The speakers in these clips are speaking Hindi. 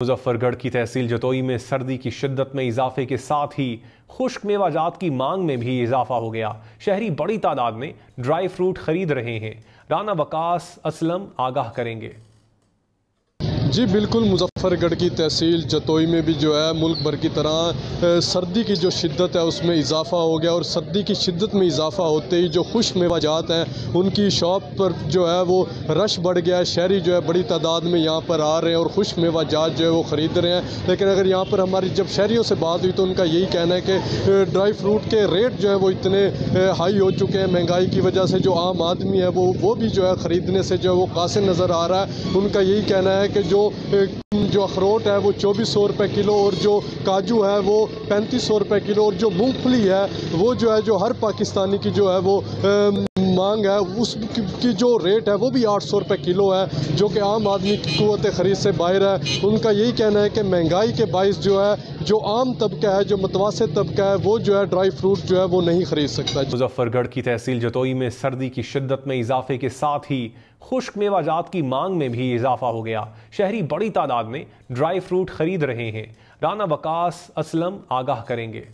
मुजफ्फरगढ़ की तहसील जतोई में सर्दी की शिद्दत में इजाफे के साथ ही खुश्क मेवाजात की मांग में भी इजाफा हो गया। शहरी बड़ी तादाद में ड्राई फ्रूट खरीद रहे हैं। राना वकास असलम आगाह करेंगे। जी बिल्कुल, मुजफ्फरगढ़ की तहसील जतोई में भी जो है मुल्क भर की तरह सर्दी की जो शिद्दत है उसमें इजाफा हो गया और सर्दी की शिद्दत में इजाफा होते ही जो खुश्क मेवाजात हैं उनकी शॉप पर जो है वो रश बढ़ गया है। शहरी जो है बड़ी तादाद में यहाँ पर आ रहे हैं और खुश्क मेवाजात जो है वो ख़रीद रहे हैं। लेकिन अगर यहाँ पर हमारी जब शहरियों से बात हुई तो उनका यही कहना है कि ड्राई फ्रूट के रेट जो है वो इतने हाई हो चुके हैं महंगाई की वजह से, जो आम आदमी है वो भी जो है ख़रीदने से जो है वो कासिर नज़र आ रहा है। उनका यही कहना है कि जो अखरोट है वो 2400 रुपये किलो और जो काजू है वो 3500 रुपये किलो और जो मूंगफली है वो जो है जो हर पाकिस्तानी की जो है वो मांग है उसकी जो रेट है वो भी 800 रुपये किलो है, जो कि आम आदमी की क़ुव्वत ख़रीद से बाहर है। उनका यही कहना है कि महंगाई के बाइस जो है जो आम तबका है, जो मुतवासित तबका है, वो जो है ड्राई फ्रूट जो है वो नहीं ख़रीद सकता। मुजफ्फरगढ़ की तहसील जतोई में सर्दी की शिद्दत में इजाफे के साथ ही खुश्क मेवाजात की मांग में भी इजाफा हो गया। शहरी बड़ी तादाद में ड्राई फ्रूट खरीद रहे हैं। राना वकास असलम आगाह करेंगे।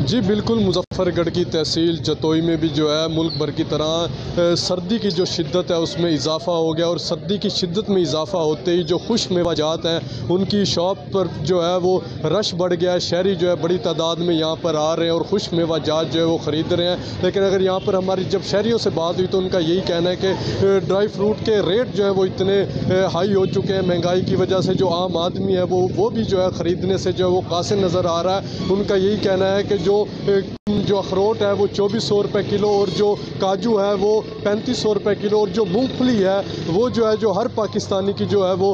जी बिल्कुल, मुजफ्फरगढ़ की तहसील जतोई में भी जो है मुल्क भर की तरह सर्दी की जो शिद्दत है उसमें इजाफा हो गया और सर्दी की शिद्दत में इजाफा होते ही जो खुश्क मेवाजात हैं उनकी शॉप पर जो है वो रश बढ़ गया है। शहरी जो है बड़ी तादाद में यहाँ पर आ रहे हैं और खुश्क मेवाजात जो है वो ख़रीद रहे हैं। लेकिन अगर यहाँ पर हमारी जब शहरियों से बात हुई तो उनका यही कहना है कि ड्राई फ्रूट के रेट जो है वो इतने हाई हो चुके हैं महंगाई की वजह से, जो आम आदमी है वो भी जो है ख़रीदने से जो है वो कासिर नज़र आ रहा है। उनका यही कहना है कि जो अखरोट है वो 2400 रुपये किलो और जो काजू है वो 3500 रुपये किलो और जो मूंगफली है वो जो है जो हर पाकिस्तानी की जो है वो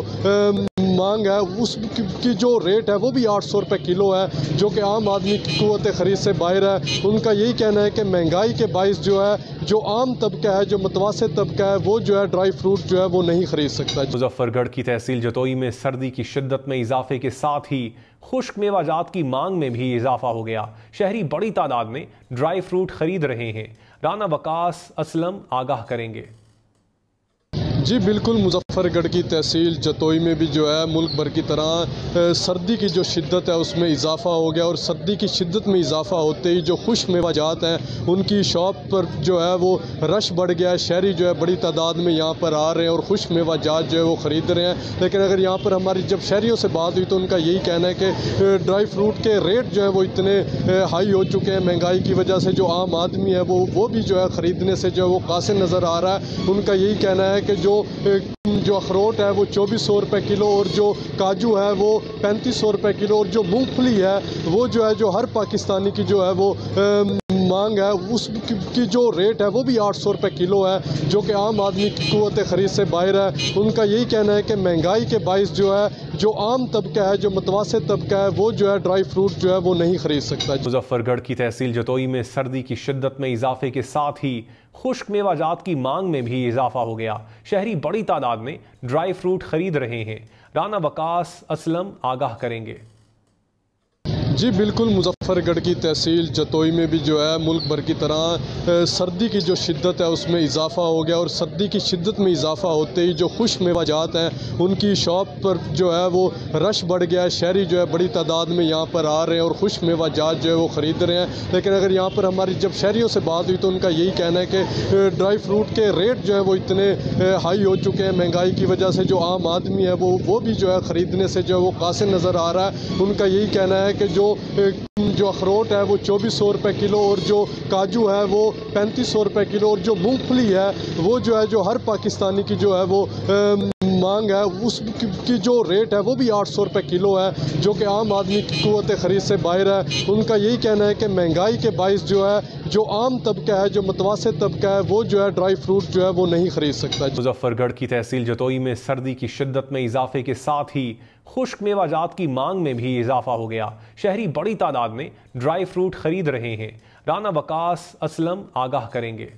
मांग है उसकी जो रेट है वो भी 800 रुपये किलो है, जो कि आम आदमी की क़ुव्वत ख़रीद से बाहर है। उनका यही कहना है कि महंगाई के बाइस जो है जो आम तबका है, जो मुतवासित तबका है, वो जो है ड्राई फ्रूट जो है वो नहीं ख़रीद सकता। मुजफ्फरगढ़ की तहसील जतोई में सर्दी की शिद्दत में इजाफे के साथ ही खुश्क मेवाजात की मांग में भी इजाफा हो गया। शहरी बड़ी तादाद में ड्राई फ्रूट खरीद रहे हैं। राना वकास असलम आगाह करेंगे। जी बिल्कुल, मुजफ्फरगढ़ की तहसील जतोई में भी जो है मुल्क भर की तरह सर्दी की जो शिद्दत है उसमें इजाफा हो गया और सर्दी की शिद्दत में इजाफा होते ही जो खुश्क मेवाजात हैं उनकी शॉप पर जो है वो रश बढ़ गया है। शहरी जो है बड़ी तादाद में यहाँ पर आ रहे हैं और खुश्क मेवाजात जो है वो ख़रीद रहे हैं। लेकिन अगर यहाँ पर हमारी जब शहरियों से बात हुई तो उनका यही कहना है कि ड्राई फ्रूट के रेट जो है वो इतने हाई हो चुके हैं महंगाई की वजह से, जो आम आदमी है वो भी जो है ख़रीदने से जो है वो कासिर नज़र आ रहा है। उनका यही कहना है कि जो अखरोट है वो 2400 रुपये किलो और जो काजू है वो 3500 रुपये किलो और जो मूंगफली है वो जो है जो हर पाकिस्तानी की जो है वो मांग है उसकी जो रेट है वो भी 800 रुपये किलो है, जो कि आम आदमी की क़ुव्वत ख़रीद से बाहर है। उनका यही कहना है कि महंगाई के बाइस जो है जो आम तबका है, जो मुतवासित तबका है, वो जो है ड्राई फ्रूट जो है वो नहीं ख़रीद सकता। मुजफ्फरगढ़ की तहसील जतोई में सर्दी की शिद्दत में इजाफे के साथ ही खुश्क मेवाजात की मांग में भी इजाफा हो गया। शहरी बड़ी तादाद में ड्राई फ्रूट खरीद रहे हैं। राना वकास असलम आगाह करेंगे। जी बिल्कुल, मुजफ्फरगढ़ की तहसील जतोई में भी जो है मुल्क भर की तरह सर्दी की जो शिद्दत है उसमें इजाफा हो गया और सर्दी की शिद्दत में इजाफा होते ही जो खुश्क मेवाजात हैं उनकी शॉप पर जो है वो रश बढ़ गया है। शहरी जो है बड़ी तादाद में यहाँ पर आ रहे हैं और खुश्क मेवाजात जो है वो ख़रीद रहे हैं। लेकिन अगर यहाँ पर हमारी जब शहरियों से बात हुई तो उनका यही कहना है कि ड्राई फ्रूट के रेट जो है वो इतने हाई हो चुके हैं महंगाई की वजह से, जो आम आदमी है वो भी जो है ख़रीदने से जो है वो कासिर नज़र आ रहा है। उनका यही कहना है कि जो अखरोट है वो 2400 रुपये किलो और जो काजू है वो 3500 रुपये किलो और जो मूंगफली है वो जो है जो हर पाकिस्तानी की जो है वो मांग है उसकी जो रेट है वो भी 800 रुपये किलो है, जो कि आम आदमी की क़ुव्वत ख़रीद से बाहर है। उनका यही कहना है कि महंगाई के बाइस जो है जो आम तबका है, जो मुतवासित तबका है, वो जो है ड्राई फ्रूट जो है वो नहीं ख़रीद सकता। मुजफ्फरगढ़ की तहसील जतोई में सर्दी की शिद्दत में इजाफे के साथ ही खुश्क मेवाजात की मांग में भी इजाफा हो गया। शहरी बड़ी तादाद में ड्राई फ्रूट खरीद रहे हैं। राना वकास असलम आगाह करेंगे।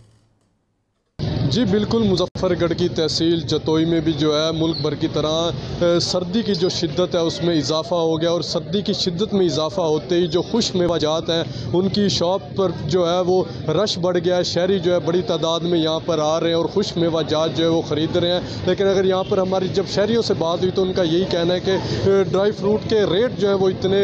जी बिल्कुल, मुजफ्फरगढ़ की तहसील जतोई में भी जो है मुल्क भर की तरह सर्दी की जो शिद्दत है उसमें इजाफा हो गया और सर्दी की शिद्दत में इजाफा होते ही जो खुश मेवाजात हैं उनकी शॉप पर जो है वो रश बढ़ गया है। शहरी जो है बड़ी तादाद में यहाँ पर आ रहे हैं और खुश मेवाजात जो है वो ख़रीद रहे हैं। लेकिन अगर यहाँ पर हमारी जब शहरियों से बात हुई तो उनका यही कहना है कि ड्राई फ्रूट के रेट जो है वो इतने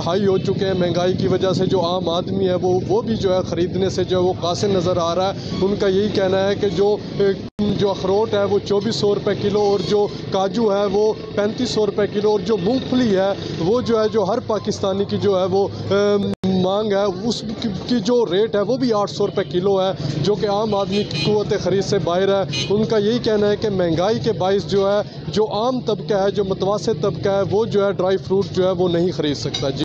हाई हो चुके हैं महंगाई की वजह से, जो आम आदमी है वो भी जो है ख़रीदने से जो है वो कासिर नज़र आ रहा है। उनका यही कहना है कि जो अखरोट है वो 2400 रुपये किलो और जो काजू है वो 3500 रुपये किलो और जो मूंगफली है वो जो है जो हर पाकिस्तानी की जो है वो मांग है उसकी जो रेट है वो भी 800 रुपये किलो है, जो कि आम आदमी की क़ुव्वत ख़रीद से बाहर है। उनका यही कहना है कि महंगाई के बाइस जो है जो आम तबका है, जो मुतवस्सित तबका है वो जो है ड्राई फ्रूट जो है वो नहीं ख़रीद सकता। जी।